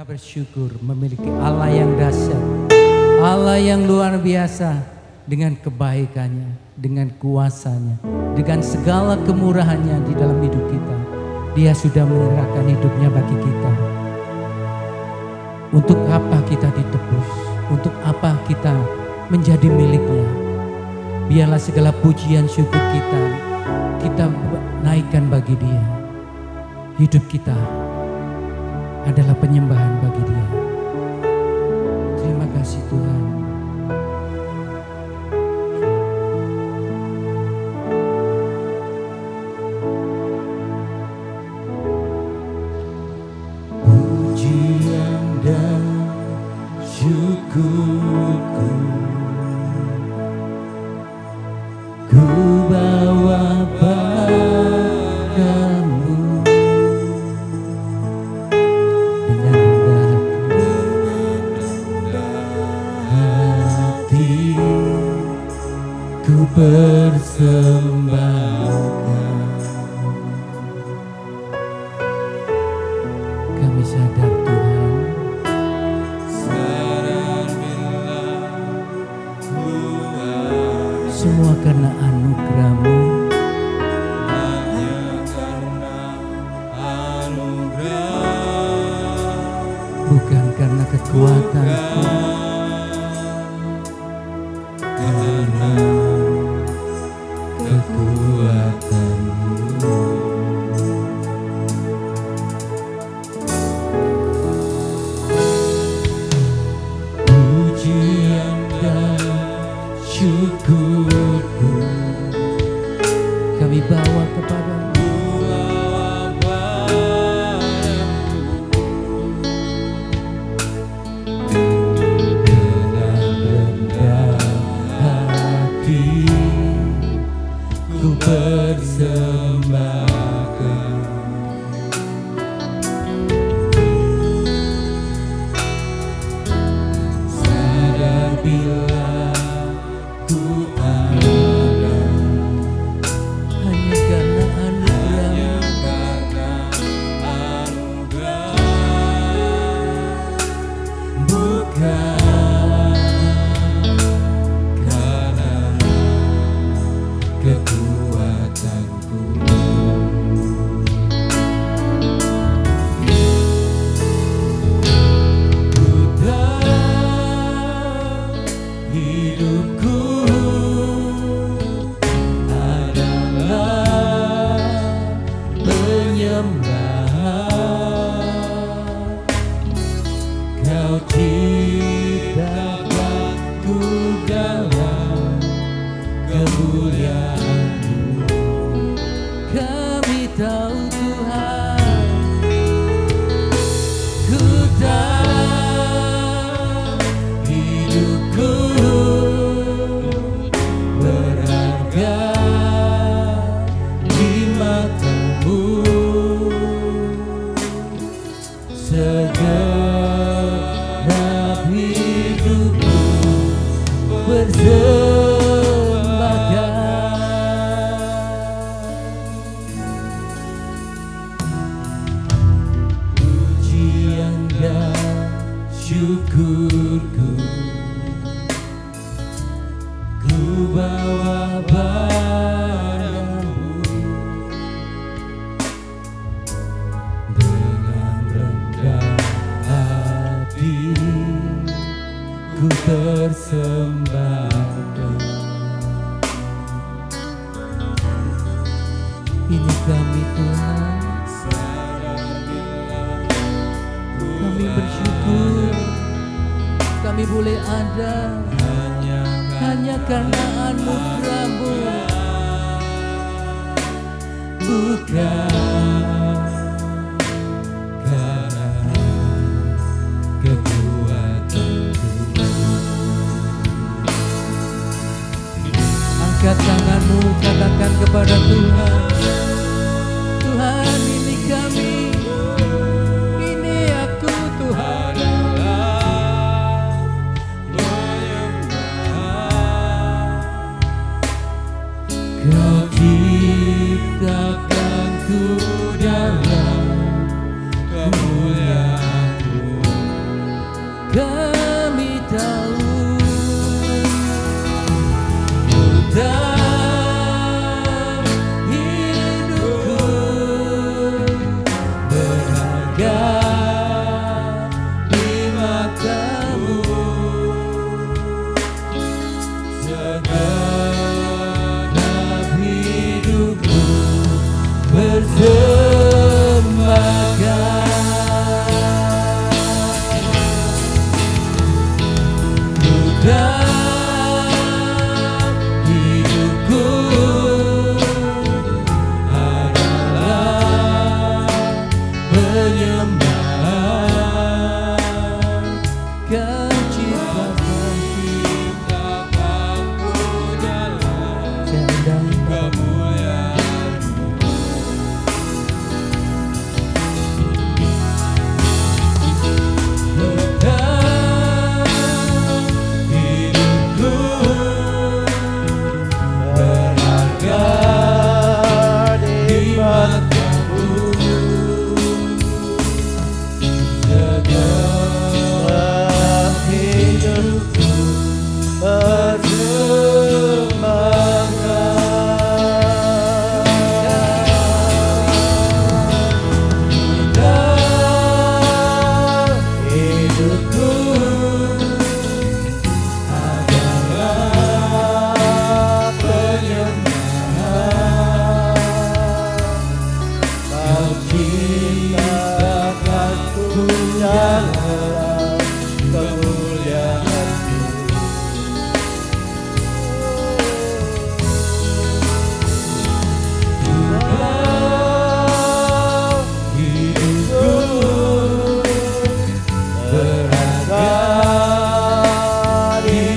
Kita bersyukur memiliki Allah yang dahsyat, Allah yang luar biasa dengan kebaikannya, dengan kuasanya, dengan segala kemurahannya di dalam hidup kita. Dia sudah menyerahkan hidupnya bagi kita. Untuk apa kita ditebus? Untuk apa kita menjadi miliknya? Biarlah segala pujian syukur kita naikkan bagi Dia. Hidup kita adalah penyembahan bagi Dia. Terima kasih Tuhan. Pujian dan syukurku ku bawa padamu dengan rendah hati, ku persembahkan. Kami sadar Tuhan, semua karena anugerah-Mu, bukan karena kekuatanku, karena kekuatan-Mu. Pujian dan syukurku kami bawa kepada-Mu. Dengan rendah hati ku persembahkan. Sadar bila ku ada hanya karena anugerah, bukan karena kekuatanku. Ku tahu hidupku Kau ciptakanku dalam kemuliaan-Mu. Kami tahu Tuhan, ku tahu hidupku berharga di mata-Mu. Segenap hidupku persembahkan. Pujian dan syukurku ku bawa padamu dengan rendah hati, ku persembahkan. Ini kami Tuhan, kami bersyukur kami boleh ada hanya karena anugerah-Mu, bukan karena kekuatanku. Angkat tanganmu, katakan kepada Tuhan, Tuhan ini kami, ini aku Tuhan. Kau ciptakanku dalam kemuliaan-Mu.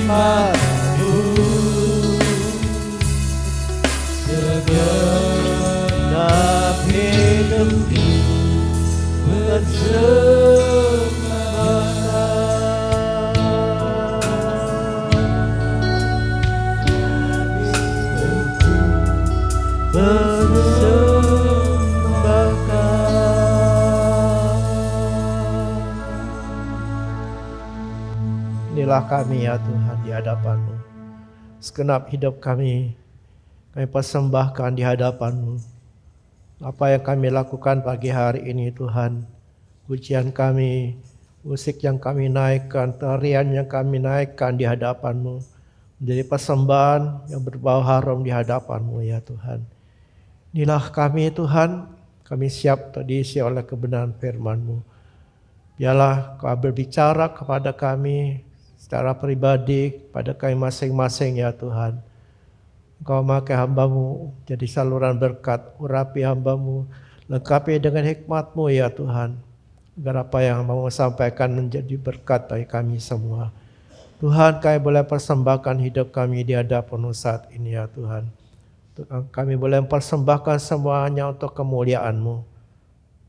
padamu, segenap hidupku inilah kami ya Tuhan di hadapan-Mu. Segenap hidup kami persembahkan di hadapan-Mu. Apa yang kami lakukan pagi hari ini Tuhan, pujian kami, musik yang kami naikkan, tarian yang kami naikkan di hadapan-Mu, menjadi persembahan yang berbau harum di hadapan-Mu ya Tuhan. Inilah kami Tuhan, kami siap diisi oleh kebenaran firman-Mu. Biarlah Kau berbicara kepada kami secara pribadi, pada kami masing-masing ya Tuhan. Engkau memakai hamba-Mu jadi saluran berkat, urapi hamba-Mu, lengkapi dengan hikmat-Mu ya Tuhan, agar apa yang mau sampaikan menjadi berkat bagi kami semua. Tuhan, kami boleh persembahkan hidup kami di hadapan-Mu saat ini ya Tuhan. Kami boleh mempersembahkan semuanya untuk kemuliaan-Mu.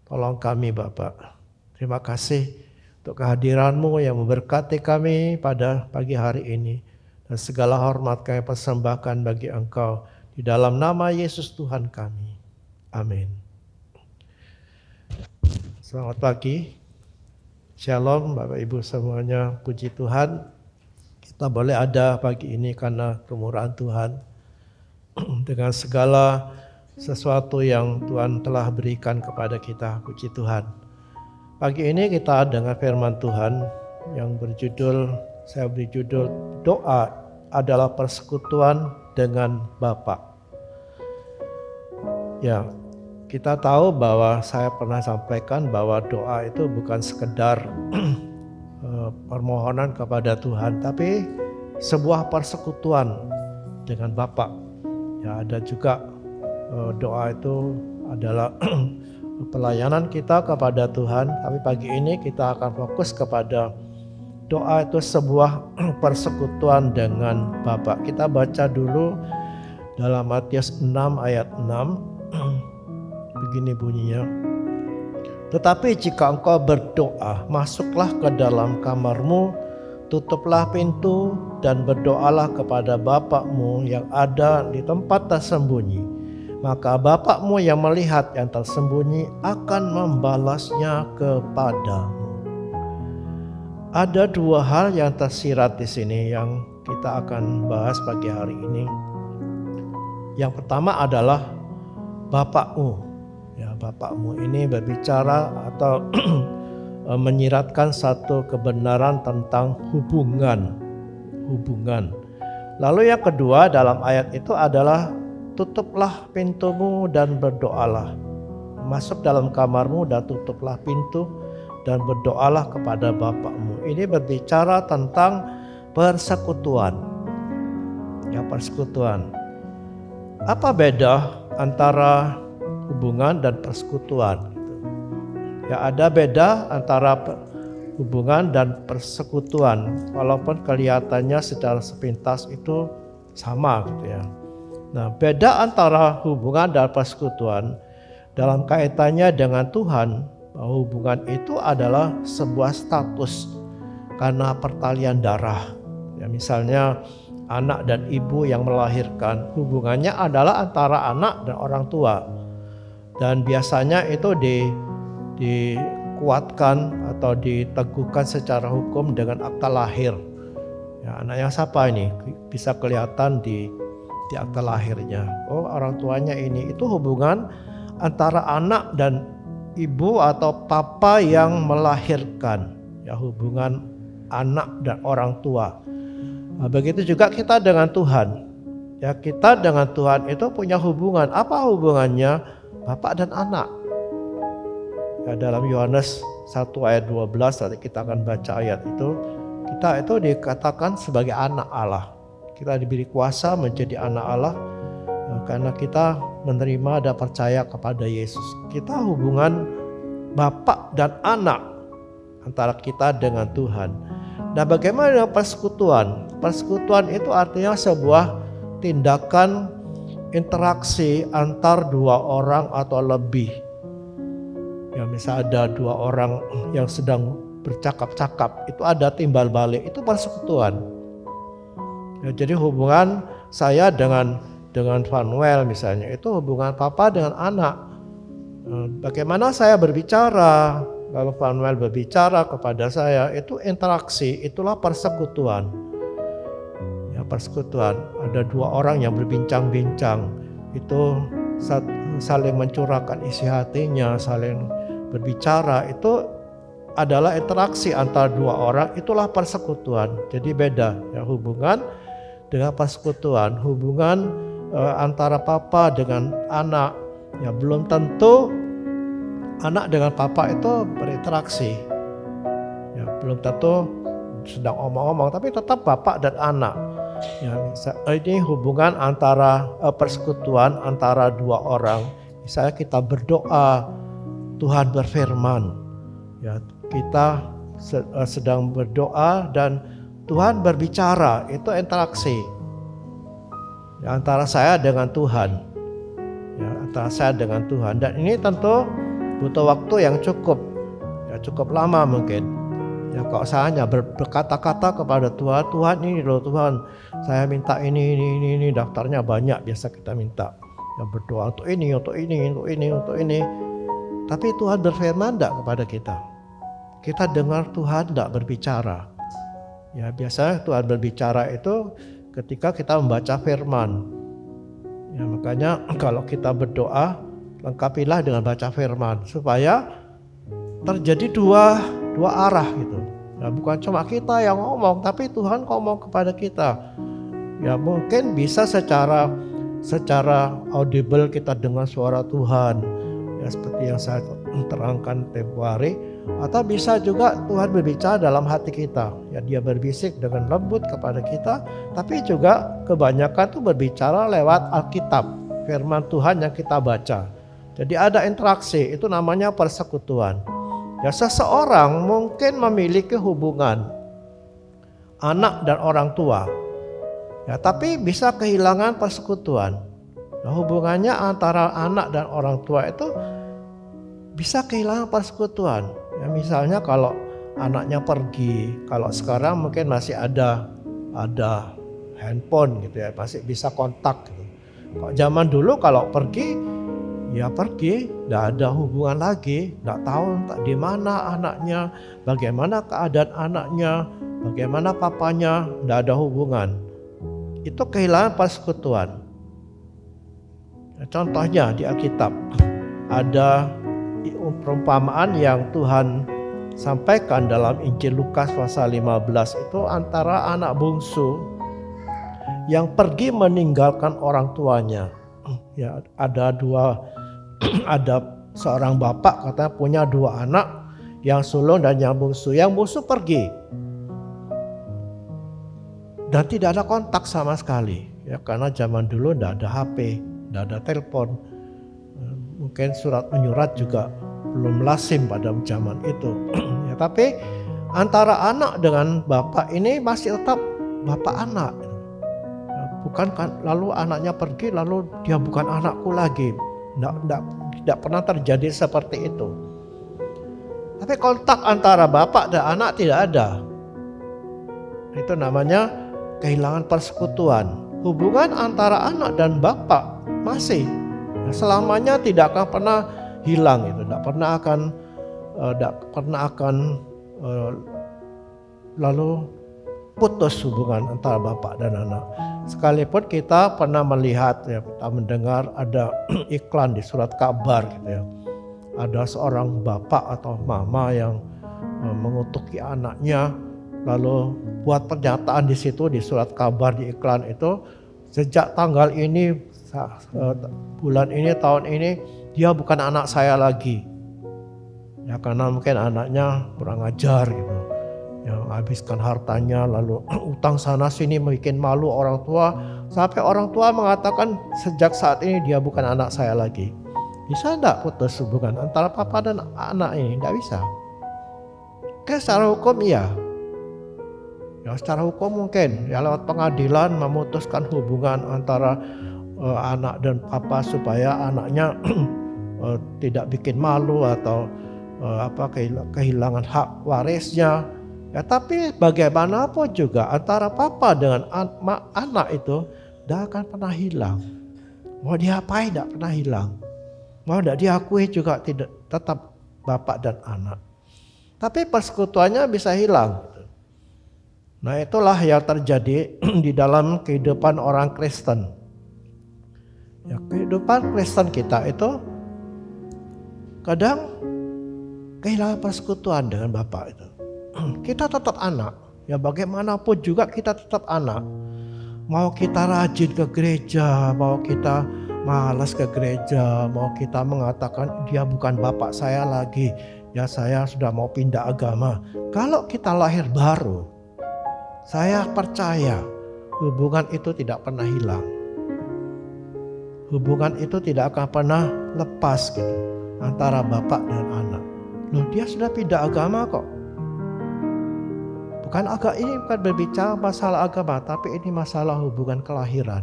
Tolong kami Bapa. Terima kasih untuk kehadiran-Mu yang memberkati kami pada pagi hari ini. Dan segala hormat kami persembahkan bagi Engkau. Di dalam nama Yesus Tuhan kami. Amin. Selamat pagi. Shalom Bapak Ibu semuanya. Puji Tuhan. Kita boleh ada pagi ini karena kemurahan Tuhan. Dengan segala sesuatu yang Tuhan telah berikan kepada kita. Puji Tuhan. Pagi ini kita dengar firman Tuhan yang berjudul, saya beri judul, doa adalah persekutuan dengan Bapa. Ya, kita tahu bahwa saya pernah sampaikan bahwa doa itu bukan sekedar permohonan kepada Tuhan, tapi sebuah persekutuan dengan Bapa. Ya, ada juga doa itu adalah pelayanan kita kepada Tuhan, tapi pagi ini kita akan fokus kepada doa itu sebuah persekutuan dengan Bapa. Kita baca dulu dalam Matius 6 ayat 6. Begini bunyinya. Tetapi jika engkau berdoa, masuklah ke dalam kamarmu, tutuplah pintu dan berdoalah kepada Bapa-Mu yang ada di tempat tersembunyi. Maka Bapa-Mu yang melihat yang tersembunyi akan membalasnya kepadamu. Ada dua hal yang tersirat di sini yang kita akan bahas pagi hari ini. Yang pertama adalah Bapa-Mu. Ya, Bapa-Mu ini berbicara atau menyiratkan satu kebenaran tentang hubungan. Lalu yang kedua dalam ayat itu adalah tutuplah pintumu dan berdoalah. Masuk dalam kamarmu dan tutuplah pintu dan berdoalah kepada Bapa-Mu. Ini berbicara tentang persekutuan. Ya, persekutuan. Apa beda antara hubungan dan persekutuan? Ya, ada beda antara hubungan dan persekutuan. Walaupun kelihatannya secara sepintas itu sama gitu ya. Nah, beda antara hubungan dan persekutuan dalam kaitannya dengan Tuhan, bahwa hubungan itu adalah sebuah status karena pertalian darah. Ya, misalnya anak dan ibu yang melahirkan, hubungannya adalah antara anak dan orang tua. Dan biasanya itu dikuatkan atau diteguhkan secara hukum dengan akta lahir. Ya, anaknya siapa ini? Bisa kelihatan di akta lahirnya. Oh, orang tuanya ini. Itu hubungan antara anak dan ibu atau papa yang melahirkan. Ya, hubungan anak dan orang tua. Nah, begitu juga kita dengan Tuhan. Ya, kita dengan Tuhan itu punya hubungan. Apa hubungannya? Bapak dan anak. Ya, dalam Yohanes 1 ayat 12 nanti kita akan baca ayat itu. Kita itu dikatakan sebagai anak Allah. Kita diberi kuasa menjadi anak Allah karena kita menerima dan percaya kepada Yesus. Kita hubungan bapak dan anak antara kita dengan Tuhan. Nah, bagaimana dengan persekutuan? Persekutuan itu artinya sebuah tindakan interaksi antar dua orang atau lebih. Ya, misal ada dua orang yang sedang bercakap-cakap, itu ada timbal balik, itu persekutuan. Ya, jadi hubungan saya dengan Vanuel misalnya, itu hubungan papa dengan anak. Bagaimana saya berbicara, lalu Vanuel berbicara kepada saya, itu interaksi, itulah persekutuan. Ya, persekutuan, ada dua orang yang berbincang-bincang, itu saling mencurahkan isi hatinya, saling berbicara, itu adalah interaksi antara dua orang, itulah persekutuan. Jadi beda ya, hubungan dengan persekutuan, hubungan antara papa dengan anak. Ya, belum tentu anak dengan papa itu berinteraksi. Ya, belum tentu sedang omong-omong, tapi tetap bapak dan anak. Ya, ini hubungan antara persekutuan antara dua orang. Misalnya kita berdoa, Tuhan berfirman. Ya, kita sedang berdoa dan Tuhan berbicara, itu interaksi. Ya, antara saya dengan Tuhan. Ya, antara saya dengan Tuhan, dan ini tentu butuh waktu yang cukup, ya cukup lama mungkin. Ya, kalau saya hanya berkata-kata kepada Tuhan, Tuhan ini loh Tuhan, saya minta ini, daftarnya banyak biasa kita minta. Ya, berdoa untuk ini, untuk ini, untuk ini, untuk ini. Tapi Tuhan berfirman enggak kepada kita? Kita dengar Tuhan enggak berbicara. Ya, biasanya Tuhan berbicara itu ketika kita membaca firman. Ya, makanya kalau kita berdoa, lengkapilah dengan baca firman supaya terjadi dua arah gitu. Ya, bukan cuma kita yang ngomong, tapi Tuhan ngomong kepada kita. Ya, mungkin bisa secara audible kita dengar suara Tuhan. Ya, seperti yang saya terangkan tempo hari, atau bisa juga Tuhan berbicara dalam hati kita. Ya, dia berbisik dengan lembut kepada kita, tapi juga kebanyakan tuh berbicara lewat Alkitab, firman Tuhan yang kita baca. Jadi ada interaksi, itu namanya persekutuan. Ya, seseorang mungkin memiliki hubungan anak dan orang tua. Ya, tapi bisa kehilangan persekutuan. Nah, hubungannya antara anak dan orang tua itu bisa kehilangan persekutuan. Ya, misalnya kalau anaknya pergi, kalau sekarang mungkin masih ada handphone gitu ya, masih bisa kontak gitu. Kalau zaman dulu kalau pergi, ya pergi, tidak ada hubungan lagi, tidak tahu entah di mana anaknya, bagaimana keadaan anaknya, bagaimana papanya, tidak ada hubungan. Itu kehilangan persekutuan. Contohnya di Alkitab ada perumpamaan yang Tuhan sampaikan dalam Injil Lukas pasal 15, itu antara anak bungsu yang pergi meninggalkan orang tuanya. Ya, ada seorang bapak katanya punya dua anak, yang sulung dan yang bungsu. Yang bungsu pergi dan tidak ada kontak sama sekali. Ya, karena zaman dulu tidak ada HP, tidak ada telepon. Mungkin surat menyurat juga belum lazim pada zaman itu. Ya, tapi antara anak dengan bapak ini masih tetap bapak anak. Ya, bukan kan, lalu anaknya pergi lalu dia bukan anakku lagi. Tidak pernah terjadi seperti itu. Tapi kontak antara bapak dan anak tidak ada. Itu namanya kehilangan persekutuan. Hubungan antara anak dan bapak masih selamanya tidak akan pernah hilang, itu tidak pernah akan lalu putus hubungan antara bapak dan anak. Sekalipun kita pernah melihat, ya, kita mendengar ada iklan di surat kabar gitu ya, ada seorang bapak atau mama yang mengutuki anaknya, lalu buat pernyataan di situ di surat kabar, di iklan itu, sejak tanggal ini, bulan ini, tahun ini, dia bukan anak saya lagi. Ya, karena mungkin anaknya kurang ajar gitu, yang habiskan hartanya, lalu utang sana sini bikin malu orang tua, sampai orang tua mengatakan sejak saat ini dia bukan anak saya lagi. Bisa enggak putus hubungan antara papa dan anak ini? Enggak bisa. Secara hukum iya. Ya secara hukum mungkin ya lewat pengadilan memutuskan hubungan antara anak dan papa supaya anaknya tidak bikin malu atau kehilangan hak warisnya. Ya tapi bagaimanapun juga antara papa dengan anak itu tidak akan pernah hilang. Mau diapain tidak pernah hilang. Mau tidak diakui juga tidak, tetap bapak dan anak. Tapi persekutuannya bisa hilang. Nah itulah yang terjadi di dalam kehidupan orang Kristen. Ya, kehidupan Kristen kita itu kadang kehilangan persekutuan dengan bapak itu. Kita tetap anak. Ya bagaimanapun juga kita tetap anak. Mau kita rajin ke gereja, mau kita malas ke gereja, mau kita mengatakan dia bukan bapak saya lagi, ya saya sudah mau pindah agama. Kalau kita lahir baru, saya percaya hubungan itu tidak pernah hilang. Hubungan itu tidak akan pernah lepas gitu antara bapak dan anak. Loh dia sudah pindah agama kok. Ini bukan berbicara masalah agama, tapi ini masalah hubungan kelahiran.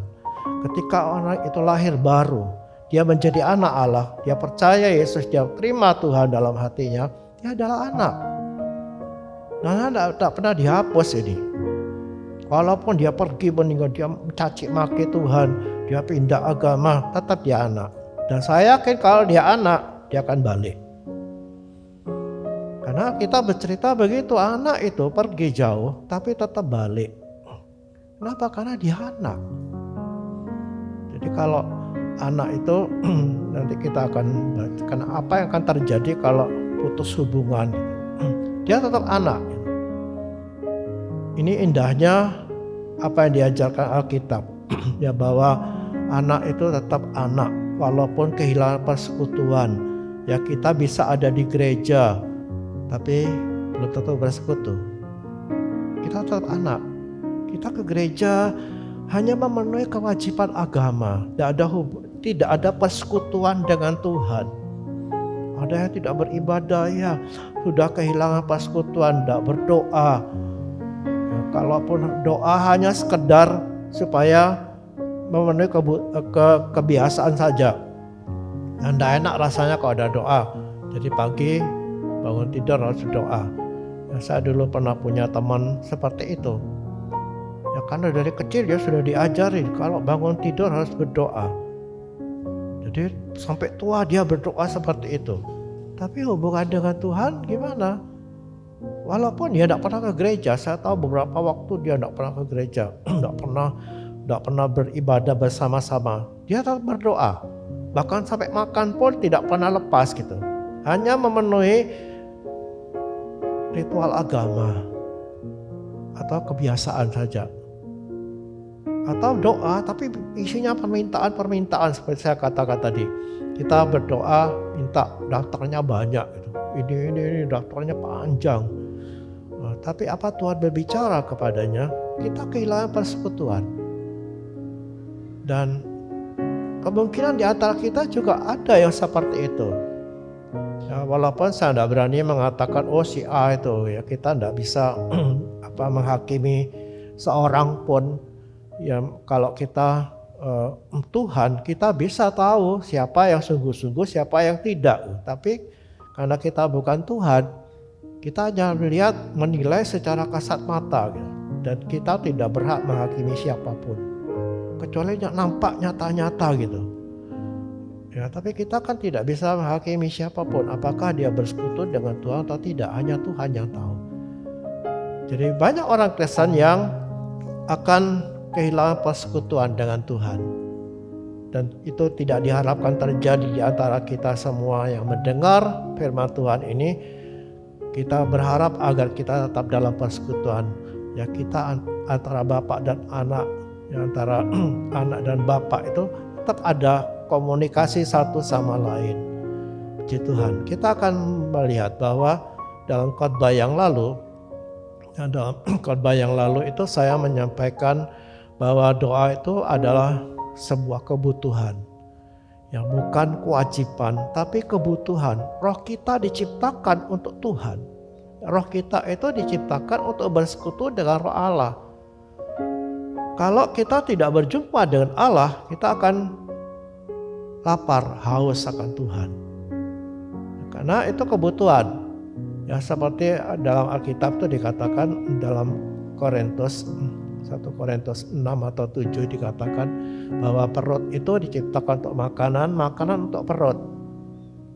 Ketika orang itu lahir baru, dia menjadi anak Allah, dia percaya Yesus, dia terima Tuhan dalam hatinya, dia adalah anak. Nah, tidak pernah dihapus ini. Walaupun dia pergi meninggal, dia mencaci maki Tuhan, dia pindah agama, tetap dia anak. Dan saya yakin kalau dia anak, dia akan balik. Karena kita bercerita begitu, anak itu pergi jauh tapi tetap balik. Kenapa? Karena dia anak. Jadi kalau anak itu nanti kita akan karena apa yang akan terjadi kalau putus hubungan. Dia tetap anak. Ini indahnya apa yang diajarkan Alkitab. Ya bahwa anak itu tetap anak walaupun kehilangan persekutuan. Ya kita bisa ada di gereja tapi belum tentu bersekutu. Kita tetap anak. Kita ke gereja hanya memenuhi kewajiban agama. Tidak ada persekutuan dengan Tuhan. Ada yang tidak beribadah, ya sudah kehilangan persekutuan, tidak berdoa. Ya, kalaupun doa hanya sekedar supaya memenuhi kebiasaan saja. Dan tidak enak rasanya kalau ada doa. Jadi pagi bangun tidur harus berdoa. Ya, saya dulu pernah punya teman seperti itu. Ya karena dari kecil dia sudah diajarin kalau bangun tidur harus berdoa. Jadi sampai tua dia berdoa seperti itu. Tapi hubungan dengan Tuhan gimana? Walaupun dia tidak pernah ke gereja, saya tahu beberapa waktu dia tidak pernah ke gereja, tidak pernah beribadah bersama-sama. Dia tetap berdoa. Bahkan sampai makan pun tidak pernah lepas gitu. Hanya memenuhi ritual agama atau kebiasaan saja. Atau doa tapi isinya permintaan seperti saya katakan tadi. Kita berdoa minta daftarnya banyak gitu. Ini daftarnya panjang. Nah, tapi apa Tuhan berbicara kepadanya? Kita kehilangan persekutuan. Dan kemungkinan di antara kita juga ada yang seperti itu. Ya, walaupun saya tidak berani mengatakan si A itu ya, kita tidak bisa menghakimi seorang pun. Ya kalau kita Tuhan, kita bisa tahu siapa yang sungguh-sungguh, siapa yang tidak. Tapi karena kita bukan Tuhan, kita hanya menilai secara kasat mata gitu. Dan kita tidak berhak menghakimi siapapun kecuali yang nampak nyata-nyata gitu. Ya, tapi kita kan tidak bisa menghakimi siapapun apakah dia bersekutu dengan Tuhan atau tidak, hanya Tuhan yang tahu. Jadi banyak orang Kristen yang akan kehilangan persekutuan dengan Tuhan. Dan itu tidak diharapkan terjadi di antara kita semua yang mendengar firman Tuhan ini. Kita berharap agar kita tetap dalam persekutuan. Ya kita antara bapak dan anak, ya, antara anak dan bapak itu tetap ada komunikasi satu sama lain. Puji Tuhan. Kita akan melihat bahwa dalam khotbah yang lalu itu saya menyampaikan bahwa doa itu adalah sebuah kebutuhan. Yang bukan kewajiban, tapi kebutuhan. Roh kita diciptakan untuk Tuhan. Roh kita itu diciptakan untuk bersekutu dengan Roh Allah. Kalau kita tidak berjumpa dengan Allah, kita akan lapar, haus akan Tuhan. Karena itu kebutuhan. Ya, seperti dalam Alkitab itu dikatakan dalam 1 Korintus 6 atau 7 dikatakan bahwa perut itu diciptakan untuk makanan, makanan untuk perut.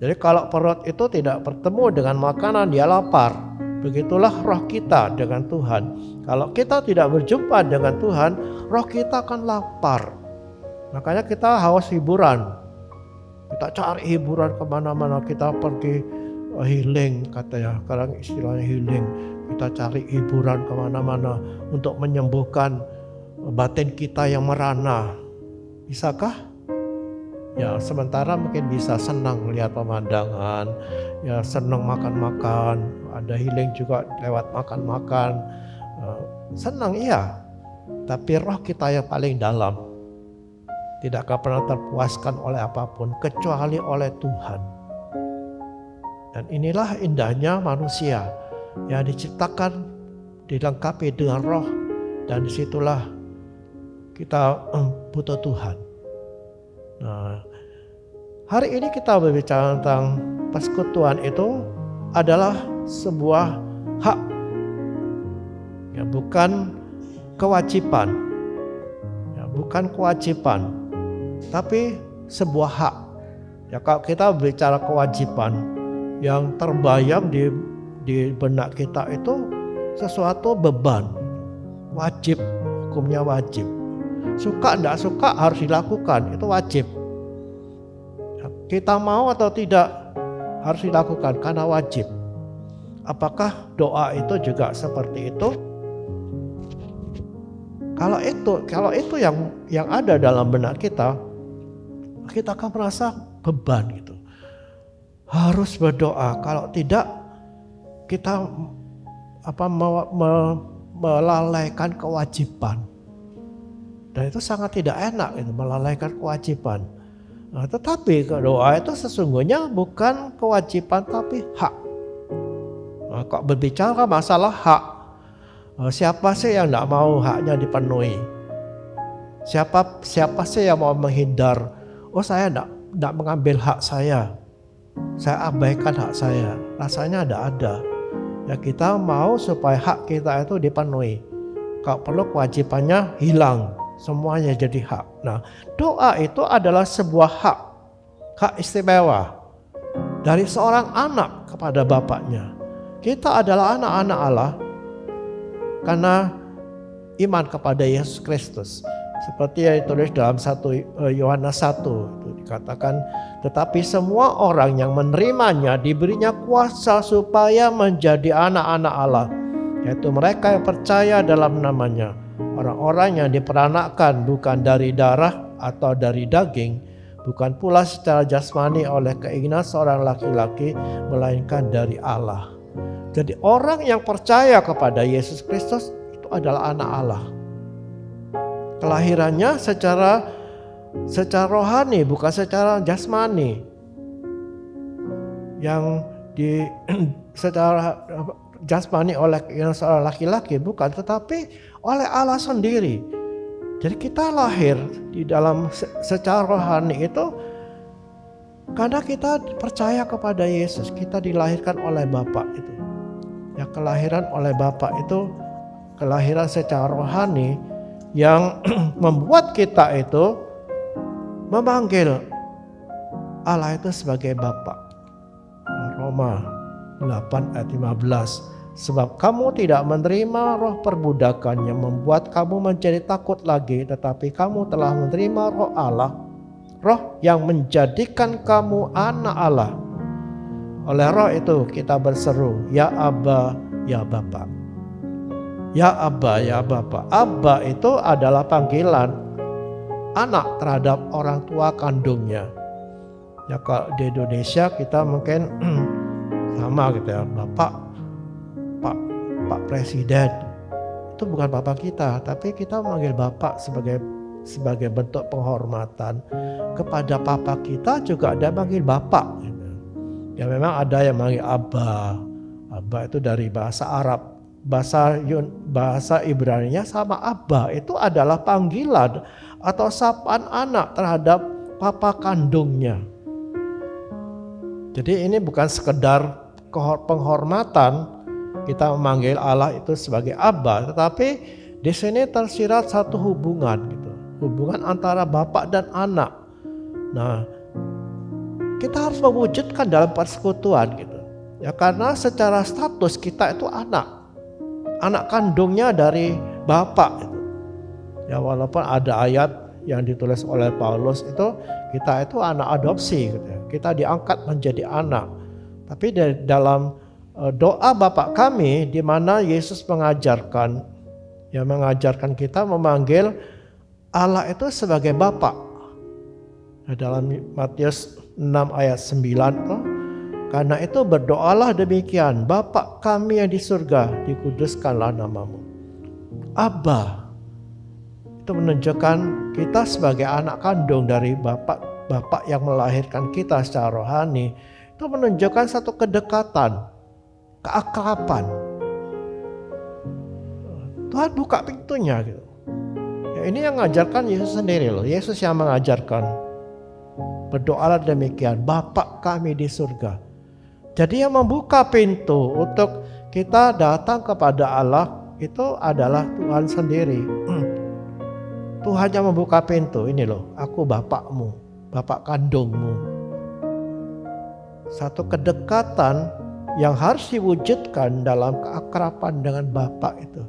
Jadi kalau perut itu tidak bertemu dengan makanan, dia lapar. Begitulah roh kita dengan Tuhan. Kalau kita tidak berjumpa dengan Tuhan, roh kita akan lapar. Makanya kita haus hiburan. Kita cari hiburan kemana-mana. Kita pergi healing katanya. Sekarang istilahnya healing. Kita cari hiburan kemana-mana untuk menyembuhkan batin kita yang merana. Bisakah? Ya, sementara mungkin bisa senang melihat pemandangan, ya senang makan-makan, ada healing juga lewat makan-makan. Senang iya, tapi roh kita yang paling dalam tidak akan pernah terpuaskan oleh apapun kecuali oleh Tuhan. Dan inilah indahnya manusia yang diciptakan, dilengkapi dengan roh, dan disitulah kita butuh Tuhan. Nah, hari ini kita berbicara tentang persekutuan itu adalah sebuah hak, ya, bukan kewajiban, ya, bukan kewajiban, tapi sebuah hak. Ya, kalau kita berbicara kewajiban, yang terbayang di benak kita itu sesuatu beban, wajib, hukumnya wajib. Suka tidak suka harus dilakukan, itu wajib. Kita mau atau tidak harus dilakukan karena wajib. Apakah doa itu juga seperti itu? Kalau itu yang ada dalam benak kita akan merasa beban gitu. Harus berdoa, kalau tidak kita melalaikan kewajiban. Dan itu sangat tidak enak itu, melalaikan kewajiban. Nah, tetapi doa itu sesungguhnya bukan kewajiban tapi hak. Nah, kok berbicara masalah hak, siapa sih yang tidak mau haknya dipenuhi? Siapa sih yang mau menghindar? Oh, saya tidak mengambil hak saya abaikan hak saya. Rasanya tidak ada. Ya, kita mau supaya hak kita itu dipenuhi. Kalau perlu kewajibannya hilang. Semuanya jadi hak. Nah, doa itu adalah sebuah hak istimewa dari seorang anak kepada bapaknya. Kita adalah anak-anak Allah karena iman kepada Yesus Kristus. Seperti yang ditulis dalam 1 Yohanes 1 itu dikatakan, tetapi semua orang yang menerimanya diberinya kuasa supaya menjadi anak-anak Allah, yaitu mereka yang percaya dalam namanya. Orang-orang yang diperanakkan bukan dari darah atau dari daging, bukan pula secara jasmani oleh keinginan seorang laki-laki, melainkan dari Allah. Jadi orang yang percaya kepada Yesus Kristus itu adalah anak Allah. Kelahirannya secara rohani, bukan secara jasmani. Yang secara jasmani oleh seorang laki-laki bukan, tetapi oleh Allah sendiri. Jadi kita lahir di dalam secara rohani itu karena kita percaya kepada Yesus, kita dilahirkan oleh Bapa itu. Ya, kelahiran oleh Bapa itu kelahiran secara rohani yang membuat kita itu memanggil Allah itu sebagai Bapa. Roma 8 ayat 15. Sebab kamu tidak menerima roh perbudakan yang membuat kamu menjadi takut lagi, tetapi kamu telah menerima roh Allah, roh yang menjadikan kamu anak Allah. Oleh roh itu kita berseru, ya Abba, ya Bapa. Ya Abba, ya Bapa. Abba itu adalah panggilan anak terhadap orang tua kandungnya. Ya, kalau di Indonesia kita mungkin sama gitu ya, Pak Presiden itu bukan bapak kita, tapi kita memanggil bapak sebagai bentuk penghormatan kepada papa kita. Juga ada manggil bapak. Ya, memang ada yang manggil abah, Abba itu dari bahasa Arab. Bahasa Ibrani-nya sama Abba itu adalah panggilan atau sapaan anak terhadap papa kandungnya. Jadi ini bukan sekedar penghormatan kita memanggil Allah itu sebagai Abba, tetapi di sini tersirat satu hubungan gitu. Hubungan antara bapak dan anak. Nah, kita harus mewujudkan dalam persekutuan gitu. Ya karena secara status kita itu anak kandungnya dari bapak itu. Ya walaupun ada ayat yang ditulis oleh Paulus itu kita itu anak adopsi gitu ya. Kita diangkat menjadi anak. Tapi dalam doa Bapa kami di mana Yesus mengajarkan kita memanggil Allah itu sebagai Bapa. Nah, dalam Matius 6 ayat 9 itu, karena itu berdoalah demikian, Bapa kami yang di surga, dikuduskanlah namamu. Abba itu menunjukkan kita sebagai anak kandung dari Bapak yang melahirkan kita secara rohani. Itu menunjukkan satu kedekatan, keakraban. Tuhan buka pintunya gitu. Ya, ini yang mengajarkan Yesus sendiri loh. Yesus yang mengajarkan. Berdoalah demikian, Bapa kami di surga. Jadi yang membuka pintu untuk kita datang kepada Allah itu adalah Tuhan sendiri. Tuhan yang membuka pintu. Ini loh, aku bapakmu, bapak kandungmu. Satu kedekatan yang harus diwujudkan dalam keakraban dengan bapak itu.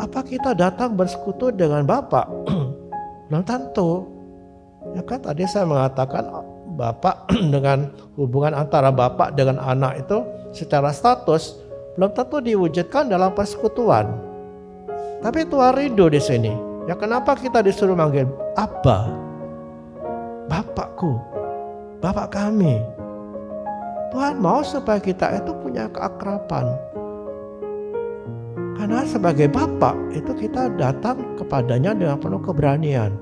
Apa kita datang bersekutu dengan bapak? Belum tentu. Ya kan tadi saya mengatakan bapak dengan hubungan antara bapak dengan anak itu secara status belum tentu diwujudkan dalam persekutuan. Tapi Tuhan rindu di sini. Ya kenapa kita disuruh manggil Abba? Bapakku, Bapak kami. Tuhan mau supaya kita itu punya keakraban. Karena sebagai Bapak itu kita datang kepadanya dengan penuh keberanian.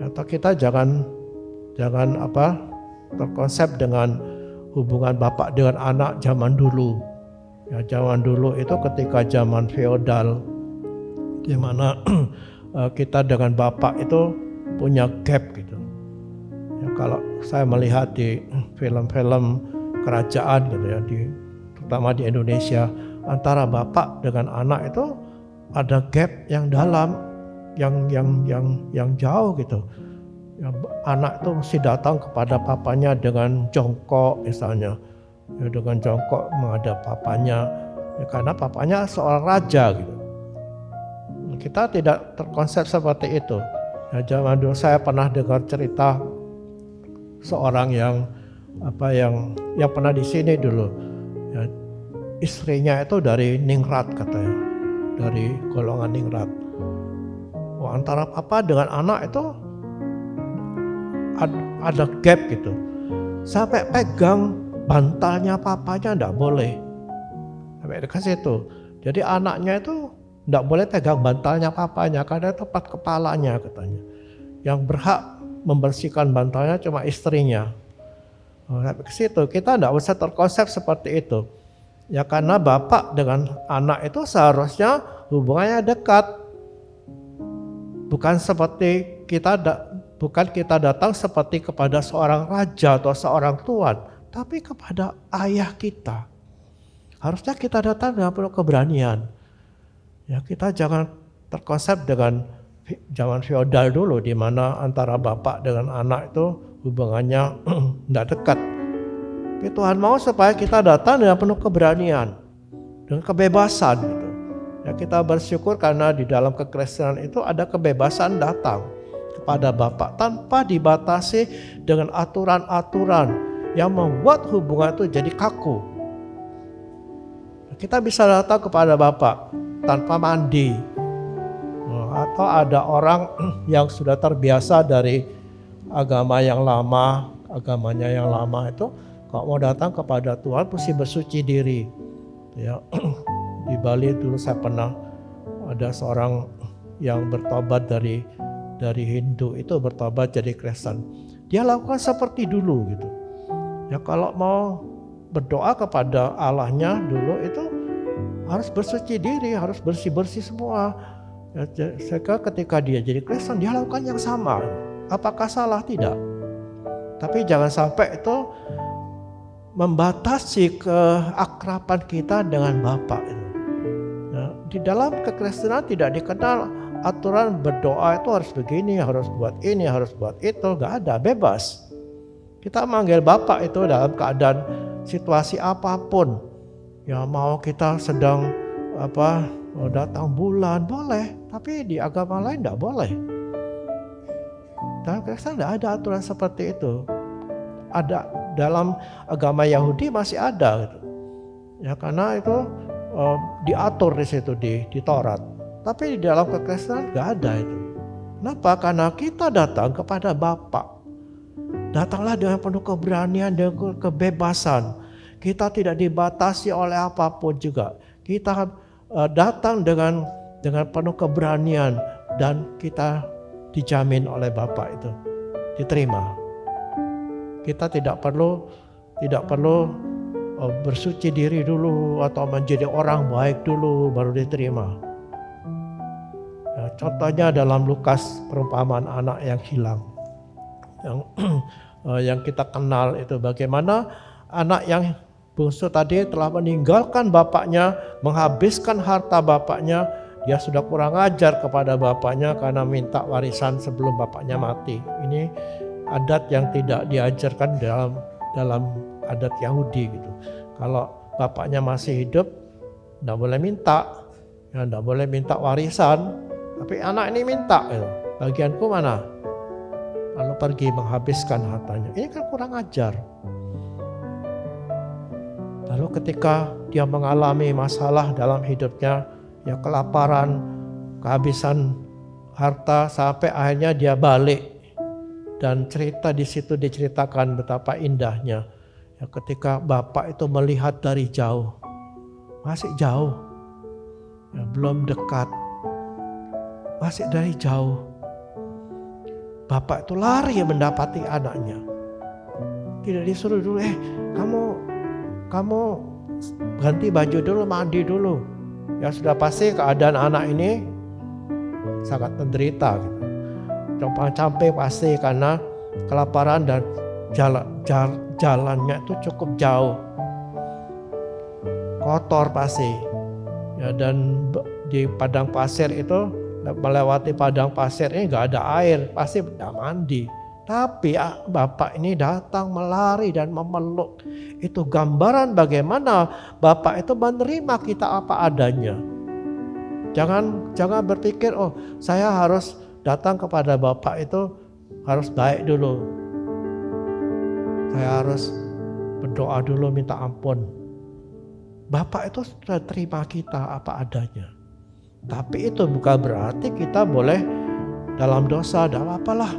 Atau kita jangan terkonsep dengan hubungan bapak dengan anak zaman dulu. Ya, zaman dulu itu ketika zaman feodal, di mana kita dengan bapak itu punya gap gitu. Ya, kalau saya melihat di film-film kerajaan gitu ya, terutama di Indonesia, antara bapak dengan anak itu ada gap yang dalam, yang jauh gitu. Ya, anak itu mesti datang kepada papanya dengan jongkok misalnya, ya, dengan jongkok menghadap papanya, ya, karena papanya seorang raja gitu. Kita tidak terkonsep seperti itu. Ya, zaman dulu saya pernah dengar cerita seorang yang pernah di sini dulu. Ya, istrinya itu dari Ningrat katanya, dari golongan Ningrat. Antara papa dengan anak itu ada gap gitu. Sampai pegang bantalnya papanya enggak boleh. Sampai dekat situ. Jadi anaknya itu enggak boleh pegang bantalnya papanya karena tepat kepalanya katanya. Yang berhak membersihkan bantalnya cuma istrinya. Sampai ke situ kita enggak usah terkonsep seperti itu. Ya karena bapak dengan anak itu seharusnya hubungannya dekat. Bukan kita datang seperti kepada seorang raja atau seorang tuan, tapi kepada ayah kita. Harusnya kita datang dengan penuh keberanian. Ya, kita jangan terkonsep dengan zaman feodal dulu di mana antara bapak dengan anak itu hubungannya tidak dekat. Tapi Tuhan mau supaya kita datang dengan penuh keberanian, dengan kebebasan gitu. Ya, kita bersyukur karena di dalam kekristenan itu ada kebebasan datang kepada Bapa tanpa dibatasi dengan aturan-aturan yang membuat hubungan itu jadi kaku. Kita bisa datang kepada Bapa tanpa mandi. Atau ada orang yang sudah terbiasa dari agamanya yang lama itu kalau mau datang kepada Tuhan mesti bersuci diri. Ya. Di Bali dulu saya pernah ada seorang yang bertobat dari Hindu itu bertobat jadi Kristen. Dia lakukan seperti dulu gitu. Ya kalau mau berdoa kepada Allahnya dulu itu harus bersuci diri, harus bersih-bersih semua. Sehingga ketika dia jadi Kristen, dia lakukan yang sama. Apakah salah? Tidak. Tapi jangan sampai itu membatasi keakraban kita dengan Bapa. Nah, di dalam kekristenan tidak dikenal aturan berdoa itu harus begini, harus buat ini, harus buat itu. Gak ada, bebas. Kita manggil Bapa itu dalam keadaan situasi apapun. Ya mau kita sedang datang bulan boleh, tapi di agama lain tidak boleh. Dalam Kristen tidak ada aturan seperti itu. Ada dalam agama Yahudi masih ada, gitu. Ya karena itu diatur di situ di Taurat. Tapi di dalam kekristenan nggak ada itu. Kenapa? Karena kita datang kepada Bapa. Datanglah dengan penuh keberanian dan kebebasan. Kita tidak dibatasi oleh apapun juga. Kita datang dengan penuh keberanian dan kita dijamin oleh Bapa itu diterima. Kita tidak perlu bersuci diri dulu atau menjadi orang baik dulu baru diterima. Ya, contohnya dalam Lukas perumpamaan anak yang hilang. Yang kita kenal itu bagaimana anak yang bungsu tadi telah meninggalkan bapaknya, menghabiskan harta bapaknya. Dia sudah kurang ajar kepada bapaknya karena minta warisan sebelum bapaknya mati. Ini adat yang tidak diajarkan dalam adat Yahudi gitu. Kalau bapaknya masih hidup, tidak boleh minta, ya, tidak boleh minta warisan. Tapi anak ini minta, ya, bagianku mana? Lalu pergi menghabiskan hartanya. Ini kan kurang ajar. Lalu ketika dia mengalami masalah dalam hidupnya, ya kelaparan, kehabisan harta sampai akhirnya dia balik dan cerita di situ diceritakan betapa indahnya. Ya ketika bapak itu melihat dari jauh, masih jauh, ya, belum dekat, masih dari jauh. Bapak itu lari mendapati anaknya. Tidak disuruh dulu, kamu ganti baju dulu, mandi dulu. Ya sudah pasti keadaan anak ini sangat menderita. Campai pasti karena kelaparan dan jalannya itu cukup jauh. Kotor pasti. Ya, dan di padang pasir itu, melewati padang pasir ini gak ada air, pasti tidak mandi. Tapi bapak ini datang melari dan memeluk. Itu gambaran bagaimana bapak itu menerima kita apa adanya. Jangan berpikir, oh saya harus datang kepada bapak itu harus baik dulu. Saya harus berdoa dulu minta ampun. Bapak itu sudah terima kita apa adanya. Tapi itu bukan berarti kita boleh dalam dosa, tidak apalah.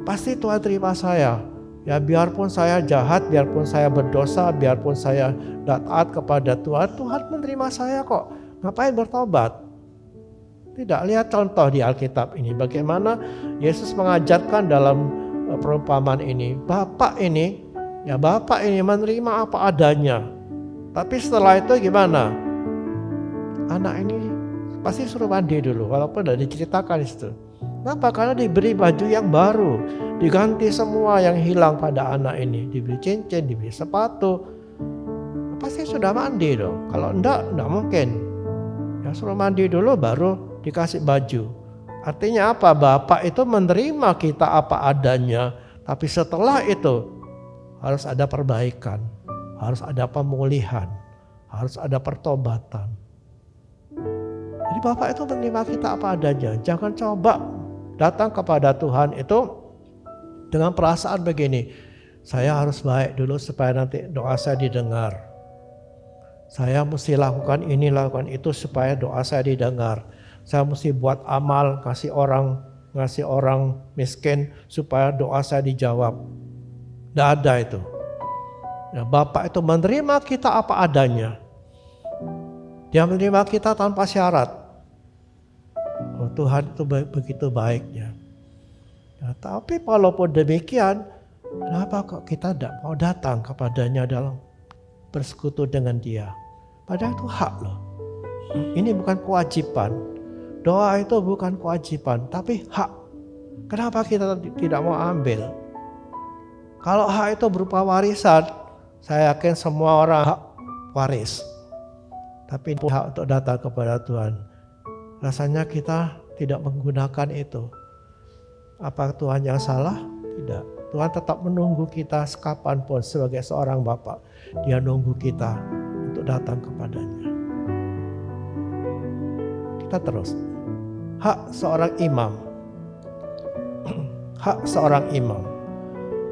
Pasti Tuhan terima saya. Ya biarpun saya jahat, biarpun saya berdosa, biarpun saya tidak taat kepada Tuhan, Tuhan menerima saya kok. Ngapain bertobat? Tidak, lihat contoh di Alkitab ini. Bagaimana Yesus mengajarkan dalam perumpamaan ini. Bapak ini menerima apa adanya. Tapi setelah itu gimana? Anak ini pasti suruh mandi dulu, walaupun sudah diceritakan itu. Kenapa? Karena diberi baju yang baru, diganti semua yang hilang pada anak ini, diberi cincin, diberi sepatu. Pasti sudah mandi dong. Kalau enggak mungkin. Ya suruh mandi dulu baru dikasih baju. Artinya apa? Bapak itu menerima kita apa adanya, tapi setelah itu harus ada perbaikan, harus ada pemulihan, harus ada pertobatan. Jadi Bapak itu menerima kita apa adanya. Jangan coba datang kepada Tuhan itu dengan perasaan begini, saya harus baik dulu supaya nanti doa saya didengar. Saya mesti lakukan ini, lakukan itu supaya doa saya didengar. Saya mesti buat amal, ngasih orang miskin supaya doa saya dijawab. Tidak ada itu. Ya, Bapak itu menerima kita apa adanya. Dia menerima kita tanpa syarat. Oh, Tuhan itu begitu baiknya. Ya, tapi walaupun demikian, kenapa kok kita tidak mau datang kepadanya dalam bersekutu dengan Dia. Padahal itu hak loh. Ini bukan kewajiban. Doa itu bukan kewajiban, tapi hak. Kenapa kita tidak mau ambil? Kalau hak itu berupa warisan, saya yakin semua orang hak waris. Tapi hak untuk datang kepada Tuhan, rasanya kita tidak menggunakan itu. Apa Tuhan yang salah? Tidak. Tuhan tetap menunggu kita kapanpun sebagai seorang Bapa. Dia nunggu kita untuk datang kepadanya. Kita terus. Hak seorang imam. Hak seorang imam.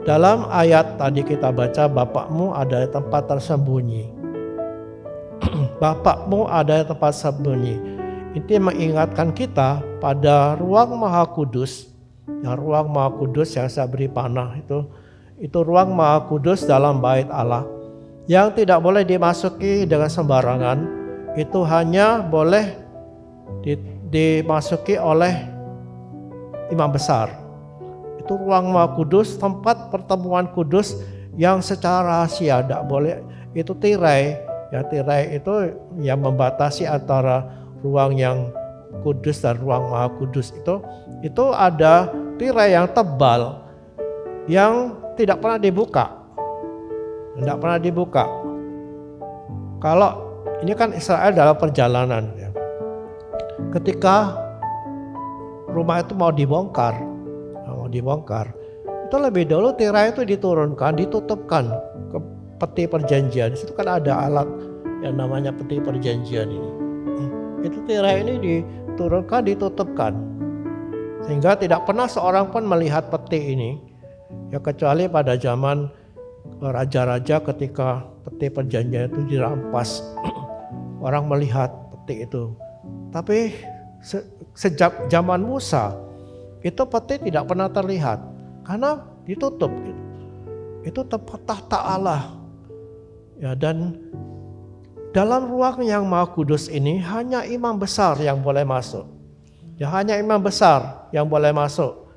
Dalam ayat tadi kita baca, Bapakmu ada di tempat tersembunyi. Bapakmu ada di tempat tersembunyi. Ini mengingatkan kita pada ruang Maha Kudus. Yang ruang Maha Kudus yang saya beri panah itu ruang Maha Kudus dalam bait Allah. Yang tidak boleh dimasuki dengan sembarangan. Itu hanya boleh dimasuki oleh imam besar. Itu ruang Maha Kudus, tempat pertemuan kudus yang secara rahasia, tidak boleh. Itu tirai, ya tirai itu yang membatasi antara ruang yang kudus dan ruang Maha Kudus. Itu ada tirai yang tebal yang tidak pernah dibuka. Tidak pernah dibuka. Kalau ini kan Israel dalam perjalanan, ya. Ketika rumah itu mau dibongkar, itu lebih dulu tirai itu diturunkan, ditutupkan ke peti perjanjian. Di situ kan ada alat yang namanya peti perjanjian ini. Itu tirai ini diturunkan, ditutupkan, sehingga tidak pernah seorang pun melihat peti ini, ya kecuali pada zaman raja-raja ketika peti perjanjian itu dirampas, orang melihat peti itu. Tapi sejak zaman Musa itu peti tidak pernah terlihat karena ditutup. Itu tempat tahta Allah. Ya, dan dalam ruang yang Maha Kudus ini hanya imam besar yang boleh masuk. Ya, hanya imam besar yang boleh masuk.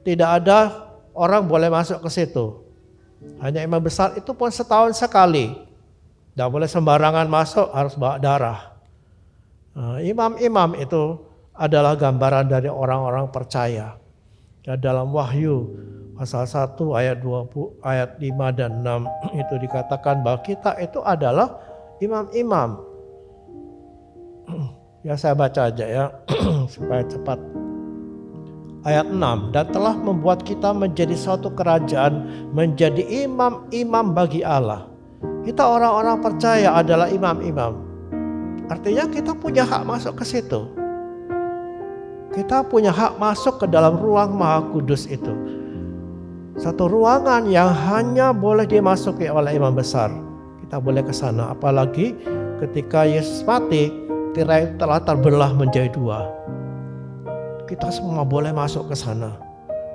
Tidak ada orang boleh masuk ke situ. Hanya imam besar, itu pun setahun sekali. Tidak boleh sembarangan masuk, harus bawa darah. Imam-imam itu adalah gambaran dari orang-orang percaya. Ya, dalam Wahyu pasal 1 ayat 20, ayat 5 dan 6 itu dikatakan bahwa kita itu adalah imam-imam. Ya, saya baca aja ya supaya cepat. Ayat 6, dan telah membuat kita menjadi suatu kerajaan, menjadi imam-imam bagi Allah. Kita orang-orang percaya adalah imam-imam. Artinya kita punya hak masuk ke situ. Kita punya hak masuk ke dalam ruang Maha Kudus itu. Satu ruangan yang hanya boleh dimasuki oleh imam besar. Kita boleh ke sana. Apalagi ketika Yesus mati, tirai telah terbelah menjadi dua. Kita semua boleh masuk ke sana.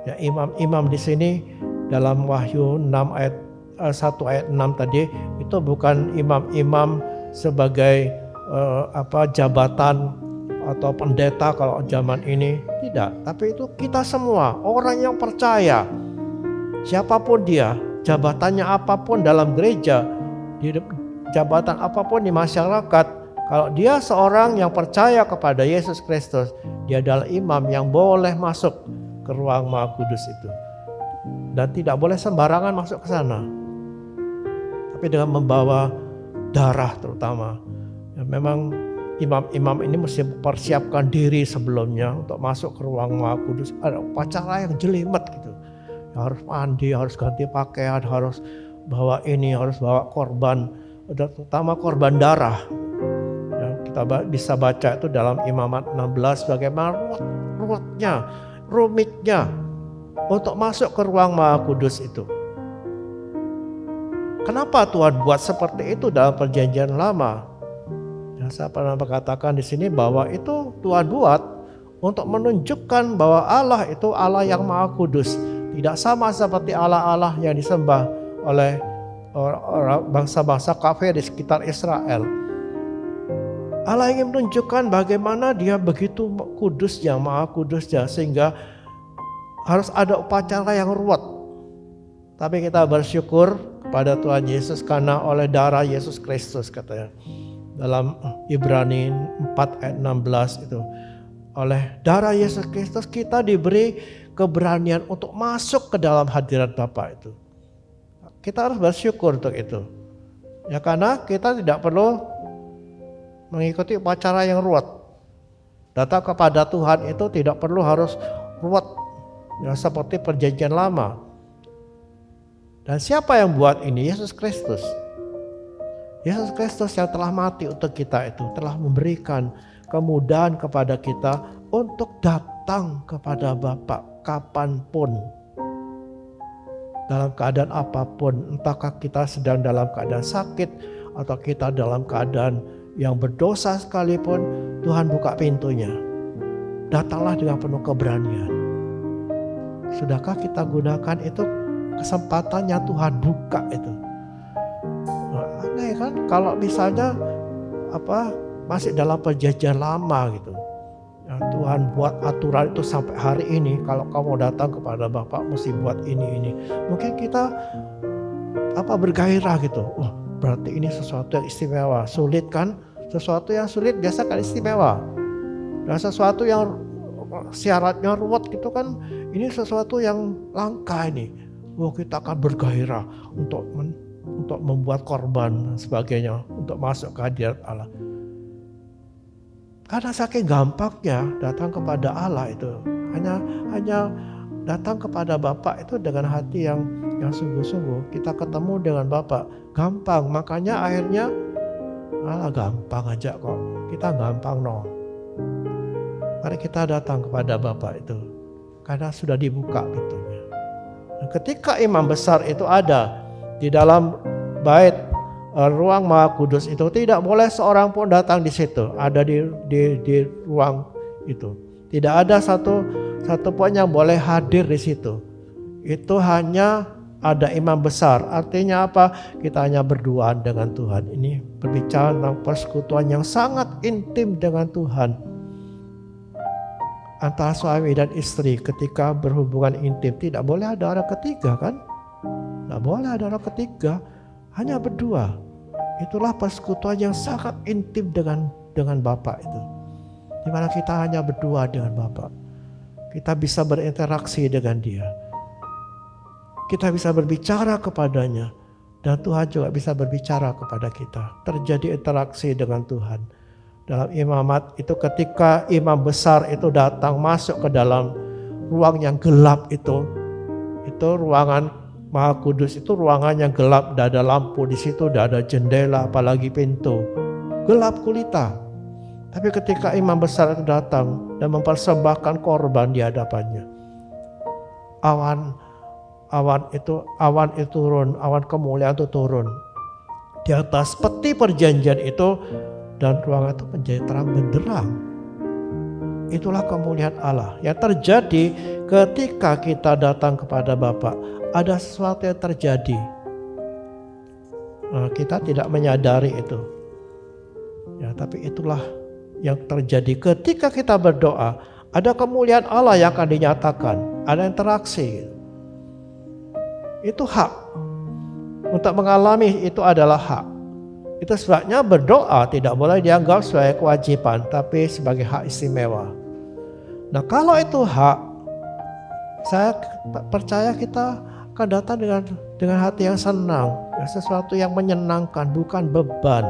Ya, imam-imam di sini dalam Wahyu 6 ayat 1 ayat 6 tadi itu bukan imam-imam sebagai jabatan atau pendeta kalau zaman ini, tidak. Tapi itu kita semua orang yang percaya, siapapun dia, jabatannya apapun dalam gereja, di jabatan apapun di masyarakat, kalau dia seorang yang percaya kepada Yesus Kristus, dia adalah imam yang boleh masuk ke ruang Maha Kudus itu. Dan tidak boleh sembarangan masuk ke sana. Tapi dengan membawa darah terutama. Ya, memang imam-imam ini mesti mempersiapkan diri sebelumnya untuk masuk ke ruang Maha Kudus. Ada upacara yang jelimet gitu. Ya, harus mandi, harus ganti pakaian, harus bawa ini, harus bawa korban, terutama korban darah. Ya, kita bisa baca itu dalam Imamat 16 bagaimana rumitnya untuk masuk ke ruang Maha Kudus itu. Kenapa Tuhan buat seperti itu dalam perjanjian lama? Ya, saya pernah berkatakan di sini bahwa itu Tuhan buat untuk menunjukkan bahwa Allah itu Allah yang Maha Kudus. Tidak sama seperti Allah-Allah yang disembah oleh orang bangsa-bangsa kafir di sekitar Israel. Allah ingin menunjukkan bagaimana dia begitu kudusnya, Maha Kudusnya, sehingga harus ada upacara yang ruwet. Tapi kita bersyukur kepada Tuhan Yesus karena oleh darah Yesus Kristus katanya. Dalam Ibrani 4 ayat 16 itu. Oleh darah Yesus Kristus kita diberi keberanian untuk masuk ke dalam hadirat Bapa itu. Kita harus bersyukur untuk itu. Ya karena kita tidak perlu mengikuti upacara yang ruwet. Datang kepada Tuhan itu tidak perlu harus ruwet. Ya seperti perjanjian lama. Dan siapa yang buat ini? Yesus Kristus. Yesus Kristus yang telah mati untuk kita itu telah memberikan kemudahan kepada kita untuk datang kepada Bapa kapanpun. Dalam keadaan apapun, entahkah kita sedang dalam keadaan sakit atau kita dalam keadaan yang berdosa sekalipun, Tuhan buka pintunya. Datanglah dengan penuh keberanian. Sudahkah kita gunakan itu kesempatannya Tuhan buka itu? Aneh kan kalau misalnya masih dalam perjanjian lama gitu. Ya, Tuhan buat aturan itu sampai hari ini, kalau kamu datang kepada Bapa mesti buat ini. Mungkin kita bergairah gitu. Berarti ini sesuatu yang istimewa. Sulit kan? Sesuatu yang sulit biasa kan istimewa. Dan sesuatu yang syaratnya ruwet gitu kan, ini sesuatu yang langka ini. Kita akan bergairah untuk membuat korban dan sebagainya untuk masuk ke hadirat Allah. Karena saking gampangnya datang kepada Allah itu, hanya datang kepada Bapa itu dengan hati yang sungguh-sungguh. Kita ketemu dengan Bapa gampang, makanya akhirnya gampang aja kok. Kita gampang Mari kita datang kepada Bapa itu karena sudah dibuka pintunya. Nah, ketika imam besar itu ada di dalam bait ruang Maha Kudus itu, tidak boleh seorang pun datang di situ, ada di ruang itu. Tidak ada satu pun yang boleh hadir di situ. Itu hanya ada imam besar. Artinya apa? Kita hanya berduaan dengan Tuhan. Ini berbicara tentang persekutuan yang sangat intim dengan Tuhan. Antara suami dan istri ketika berhubungan intim, tidak boleh ada orang ketiga kan? Tidak boleh ada orang ketiga. Hanya berdua. Itulah persekutuan yang sangat intim dengan Bapa itu. Di mana kita hanya berdua dengan Bapa. Kita bisa berinteraksi dengan Dia. Kita bisa berbicara kepadanya. Dan Tuhan juga bisa berbicara kepada kita. Terjadi interaksi dengan Tuhan. Dalam imamat itu ketika imam besar itu datang masuk ke dalam ruang yang gelap itu ruangan Maha Kudus itu ruangan yang gelap, tidak ada lampu di situ, tidak ada jendela, apalagi pintu. Gelap gulita. Tapi ketika imam besar itu datang dan mempersembahkan korban di hadapannya, awan itu turun, awan kemuliaan itu turun di atas peti perjanjian itu, dan ruangan itu menjadi terang benderang. Itulah kemuliaan Allah yang terjadi ketika kita datang kepada Bapa. Ada sesuatu yang terjadi. Kita tidak menyadari itu. Ya, tapi itulah yang terjadi ketika kita berdoa. Ada kemuliaan Allah yang akan dinyatakan. Ada interaksi. Itu hak. Untuk mengalami itu adalah hak. Itu sebabnya berdoa tidak boleh dianggap sebagai kewajiban, tapi sebagai hak istimewa. Nah, kalau itu hak, saya percaya kita akan datang dengan hati yang senang, sesuatu yang menyenangkan, bukan beban.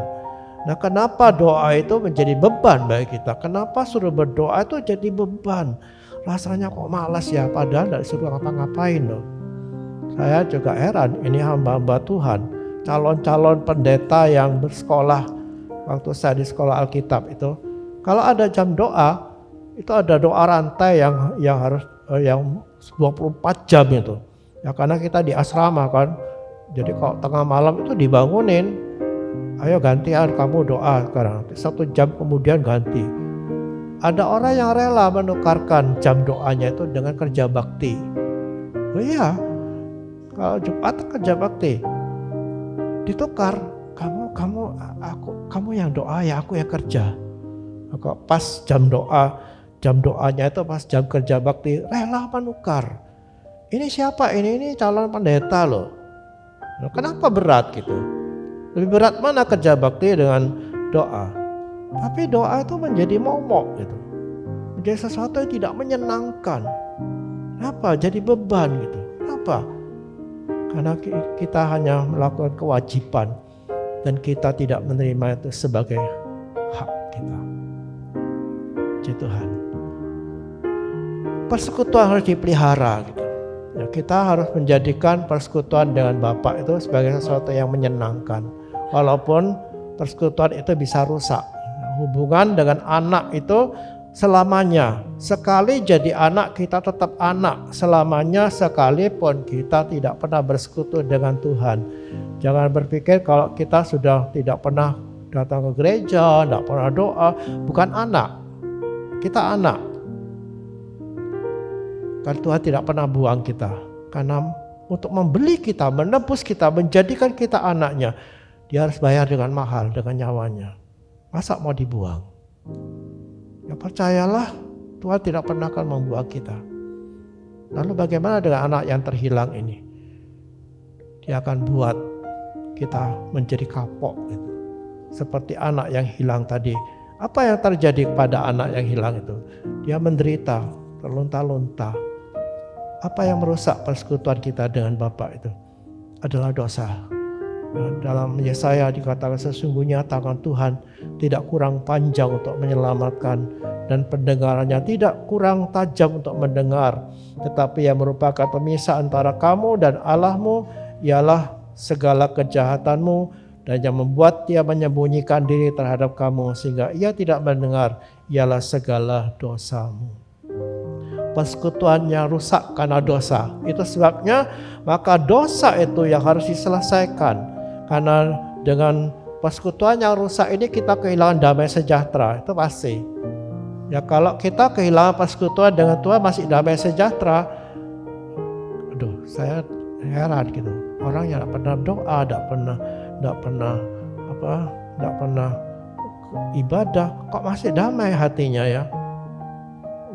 Nah, kenapa doa itu menjadi beban bagi kita? Kenapa suruh berdoa itu jadi beban? Rasanya kok malas ya, padahal tidak disuruh ngapa-ngapain loh. Saya juga heran, ini hamba-hamba Tuhan, calon-calon pendeta yang bersekolah waktu saya di sekolah Alkitab itu, kalau ada jam doa, itu ada doa rantai yang harus yang 24 jam itu. Ya karena kita di asrama kan. Jadi kalau tengah malam itu dibangunin. Ayo gantian kamu doa sekarang. 1 jam kemudian ganti. Ada orang yang rela menukarkan jam doanya itu dengan kerja bakti. Oh iya. Kalau Jumat kerja bakti. Ditukar. Kamu yang doa ya aku yang kerja. Maka pas jam doanya itu pas jam kerja bakti rela menukar. Ini siapa? Ini calon pendeta loh. Nah, kenapa berat gitu? Lebih berat mana kerja bakti dengan doa? Tapi doa itu menjadi momok gitu. Menjadi sesuatu yang tidak menyenangkan. Kenapa? Jadi beban gitu. Kenapa? Karena kita hanya melakukan kewajiban dan kita tidak menerima itu sebagai hak kita. Puji Tuhan. Persekutuan harus dipelihara gitu. Ya, kita harus menjadikan persekutuan dengan Bapa itu sebagai sesuatu yang menyenangkan. Walaupun persekutuan itu bisa rusak. Hubungan dengan anak itu selamanya. Sekali jadi anak kita tetap anak selamanya, sekalipun kita tidak pernah bersekutu dengan Tuhan. Jangan berpikir kalau kita sudah tidak pernah datang ke gereja, tidak pernah doa, bukan anak. Kita anak. Karena Tuhan tidak pernah buang kita. Karena untuk membeli kita, menebus kita, menjadikan kita anaknya, Dia harus bayar dengan mahal, dengan nyawanya. Masa mau dibuang? Ya percayalah, Tuhan tidak pernah akan membuang kita. Lalu bagaimana dengan anak yang terhilang ini? Dia akan buat kita menjadi kapok gitu. Seperti anak yang hilang tadi. Apa yang terjadi kepada anak yang hilang itu? Dia menderita, terlunta-lunta. Apa yang merusak persekutuan kita dengan Bapa itu? Adalah dosa. Dalam Yesaya dikatakan sesungguhnya tangan Tuhan tidak kurang panjang untuk menyelamatkan dan pendengarannya tidak kurang tajam untuk mendengar, tetapi yang merupakan pemisah antara kamu dan Allahmu ialah segala kejahatanmu dan yang membuat Dia menyembunyikan diri terhadap kamu sehingga Ia tidak mendengar ialah segala dosamu. Persekutuannya rusak karena dosa. Itu sebabnya maka dosa itu yang harus diselesaikan. Karena dengan persekutuan yang rusak ini kita kehilangan damai sejahtera, itu pasti. Ya kalau kita kehilangan persekutuan dengan Tuhan masih damai sejahtera, aduh saya heran gitu. Orang yang tidak pernah doa, tidak pernah ibadah, kok masih damai hatinya ya?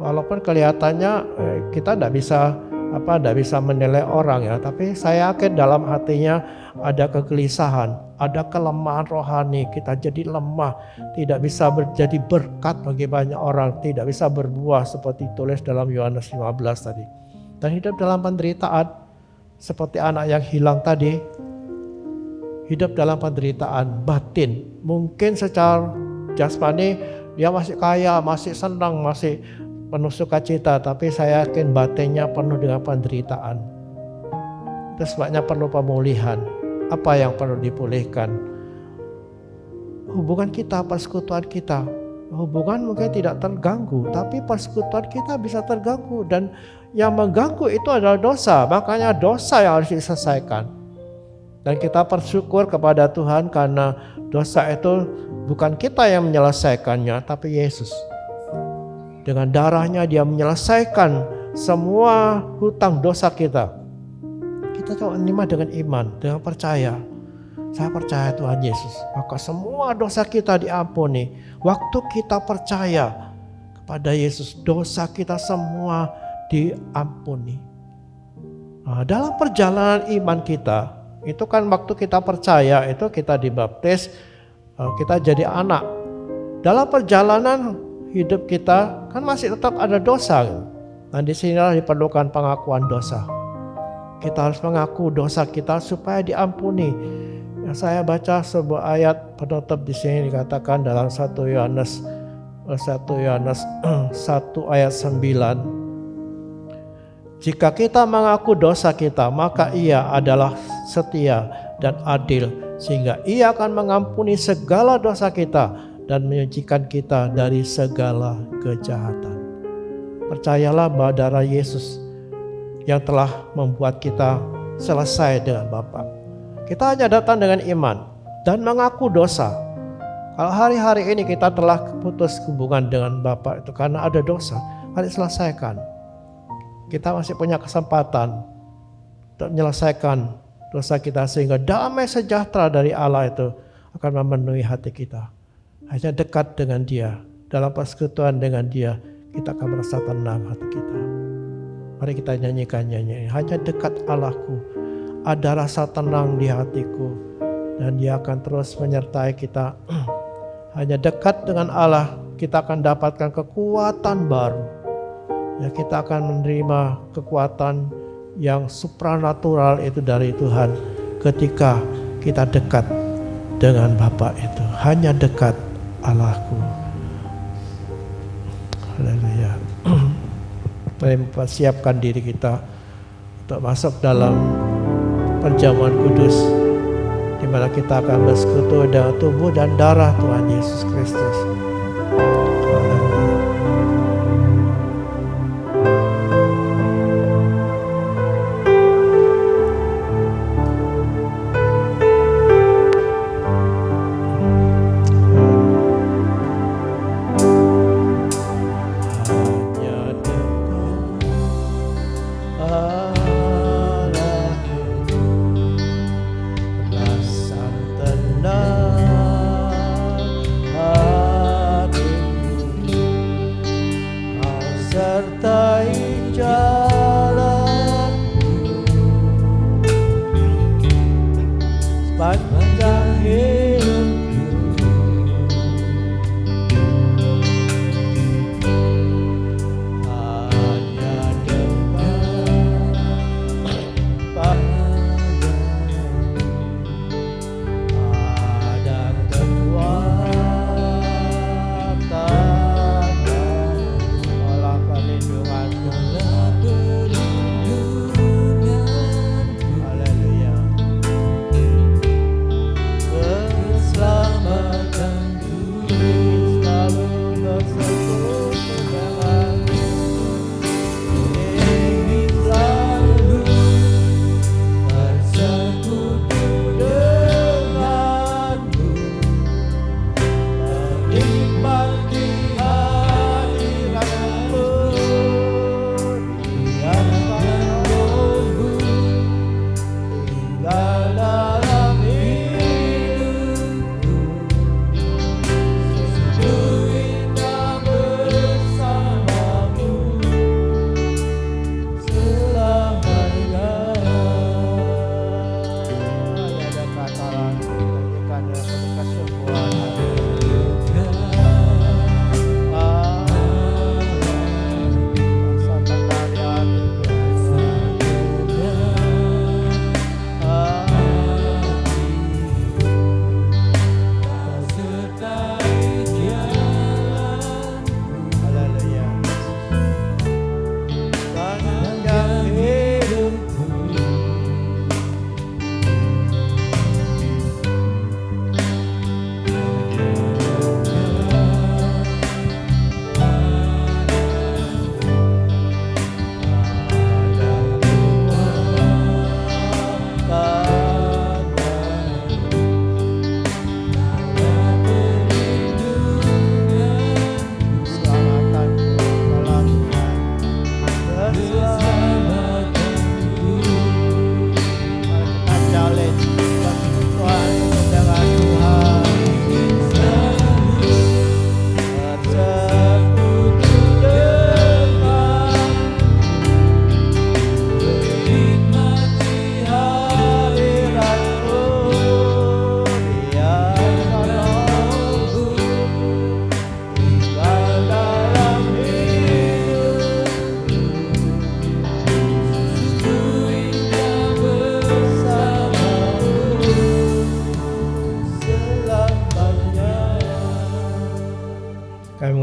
Walaupun kelihatannya kita tidak bisa menilai orang ya, tapi saya yakin dalam hatinya ada kegelisahan, ada kelemahan rohani, kita jadi lemah, tidak bisa menjadi berkat bagi banyak orang, tidak bisa berbuah seperti tulis dalam Yohanes 15 tadi. Dan hidup dalam penderitaan seperti anak yang hilang tadi, hidup dalam penderitaan batin. Mungkin secara jasmani dia masih kaya, masih senang, masih penuh sukacita, tapi saya yakin batinnya penuh dengan penderitaan. Itu sebabnya perlu pemulihan. Apa yang perlu dipulihkan? Hubungan kita, persekutuan kita. Hubungan mungkin tidak terganggu, tapi persekutuan kita bisa terganggu. Dan yang mengganggu itu adalah dosa. Makanya dosa yang harus diselesaikan. Dan kita bersyukur kepada Tuhan karena dosa itu bukan kita yang menyelesaikannya, tapi Yesus. Dengan darahnya Dia menyelesaikan semua hutang dosa kita. Kita coba menerima dengan iman, dengan percaya. Saya percaya Tuhan Yesus, maka semua dosa kita diampuni. Waktu kita percaya kepada Yesus, dosa kita semua diampuni. Nah, dalam perjalanan iman kita, itu kan waktu kita percaya, itu kita dibaptis, kita jadi anak. Dalam perjalanan hidup kita kan masih tetap ada dosa. Dan disinilah diperlukan pengakuan dosa. Kita harus mengaku dosa kita supaya diampuni. Yang saya baca sebuah ayat penutup di sini dikatakan dalam 1 Yohanes 1 ayat 9. Jika kita mengaku dosa kita, maka Ia adalah setia dan adil sehingga Ia akan mengampuni segala dosa kita dan menyucikan kita dari segala kejahatan. Percayalah bahwa darah Yesus yang telah membuat kita selesai dengan Bapa. Kita hanya datang dengan iman dan mengaku dosa. Kalau hari-hari ini kita telah putus hubungan dengan Bapa itu karena ada dosa, harus selesaikan. Kita masih punya kesempatan untuk menyelesaikan dosa kita sehingga damai sejahtera dari Allah itu akan memenuhi hati kita. Hanya dekat dengan Dia, dalam persekutuan dengan Dia, kita akan merasa tenang hati kita. Mari kita nyanyikan nyanyi. Hanya dekat Allahku, ada rasa tenang di hatiku. Dan Dia akan terus menyertai kita. Hanya dekat dengan Allah, kita akan dapatkan kekuatan baru. Ya, kita akan menerima kekuatan yang supranatural itu dari Tuhan ketika kita dekat dengan Bapa itu. Hanya dekat Allahku. Haleluya. Mari mempersiapkan diri kita untuk masuk dalam perjamuan kudus, di mana kita akan bersekutu dengan tubuh dan darah Tuhan Yesus Kristus.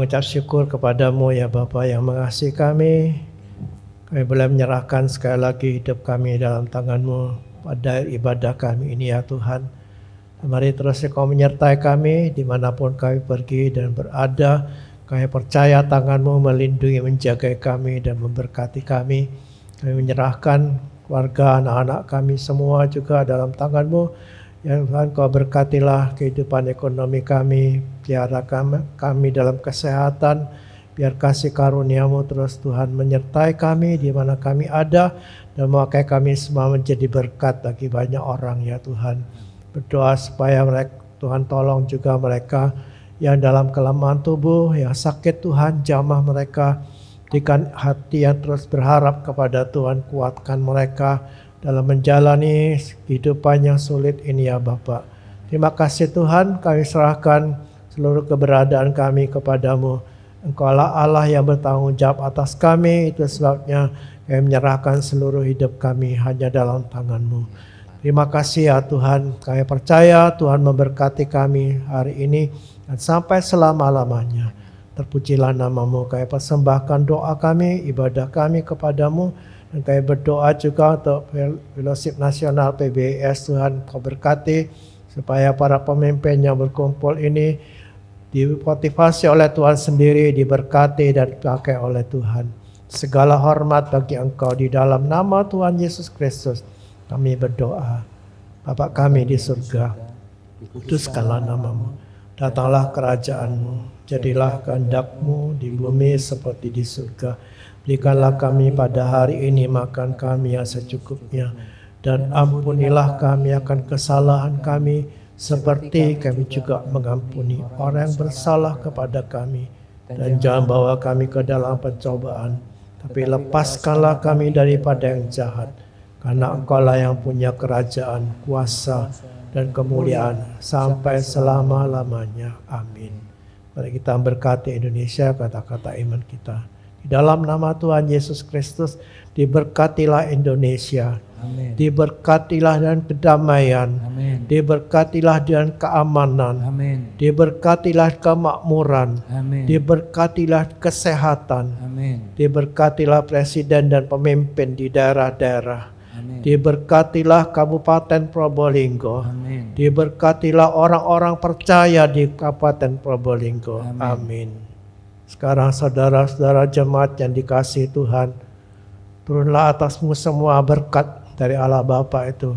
mengucap syukur kepadamu ya Bapa yang mengasihi kami. Kami boleh menyerahkan sekali lagi hidup kami dalam tangan-Mu pada ibadah kami ini ya Tuhan. Mari terus Kau menyertai kami dimanapun kami pergi dan berada. Kami percaya tangan-Mu melindungi, menjaga kami dan memberkati kami. Kami menyerahkan keluarga, anak-anak kami semua juga dalam tangan-Mu. Ya Tuhan, Kau berkatilah kehidupan ekonomi kami, pelihara kami dalam kesehatan, biar kasih karunia-Mu terus Tuhan menyertai kami di mana kami ada, dan memakai kami semua menjadi berkat bagi banyak orang ya Tuhan. Berdoa supaya mereka, Tuhan tolong juga mereka yang dalam kelemahan tubuh, yang sakit Tuhan, jamah mereka, berikan hati yang terus berharap kepada Tuhan, kuatkan mereka, dalam menjalani kehidupan yang sulit ini ya Bapa. Terima kasih Tuhan, kami serahkan seluruh keberadaan kami kepadamu. Engkau lah Allah yang bertanggung jawab atas kami, itu sebabnya kami menyerahkan seluruh hidup kami hanya dalam tangan-Mu. Terima kasih ya Tuhan, kami percaya Tuhan memberkati kami hari ini dan sampai selama-lamanya. Terpujilah nama-Mu, kami persembahkan doa kami, ibadah kami kepadamu, dan kami berdoa juga untuk Fellowship Nasional PBS. Tuhan Kau berkati supaya para pemimpin yang berkumpul ini dimotivasi oleh Tuhan sendiri, diberkati dan dipakai oleh Tuhan. Segala hormat bagi Engkau, di dalam nama Tuhan Yesus Kristus kami berdoa. Bapa kami di surga, kuduskanlah nama-Mu, datanglah kerajaan-Mu, jadilah kehendak-Mu di bumi seperti di surga. Berikanlah kami pada hari ini makan kami yang secukupnya, dan ampunilah kami akan kesalahan kami, seperti kami juga mengampuni orang yang bersalah kepada kami. Dan jangan bawa kami ke dalam pencobaan, tapi lepaskanlah kami daripada yang jahat. Karena Engkau-lah yang punya kerajaan, kuasa, dan kemuliaan sampai selama-lamanya. Amin. Mari kita berkati Indonesia, kata-kata iman kita. Di dalam nama Tuhan Yesus Kristus, diberkatilah Indonesia. Amin. Diberkatilah dengan kedamaian. Amin. Diberkatilah dengan keamanan. Amin. Diberkatilah kemakmuran. Amin. Diberkatilah kesehatan. Amin. Diberkatilah presiden dan pemimpin di daerah-daerah. Amin. Diberkatilah Kabupaten Probolinggo. Amin. Diberkatilah orang-orang percaya di Kabupaten Probolinggo. Amin. Amin. Sekarang saudara-saudara jemaat yang dikasihi Tuhan, turunlah atasmu semua berkat dari Allah Bapa itu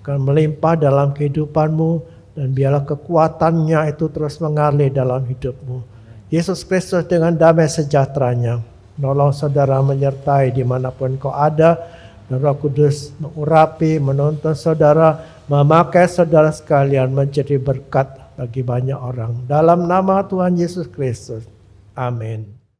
akan melimpah dalam kehidupanmu, dan biarlah kekuatannya itu terus mengalir dalam hidupmu. Yesus Kristus dengan damai sejahteranya menolong saudara, menyertai dimanapun kau ada. Dan Roh Kudus mengurapi, menuntun saudara, memakai saudara sekalian menjadi berkat bagi banyak orang. Dalam nama Tuhan Yesus Kristus. Amin.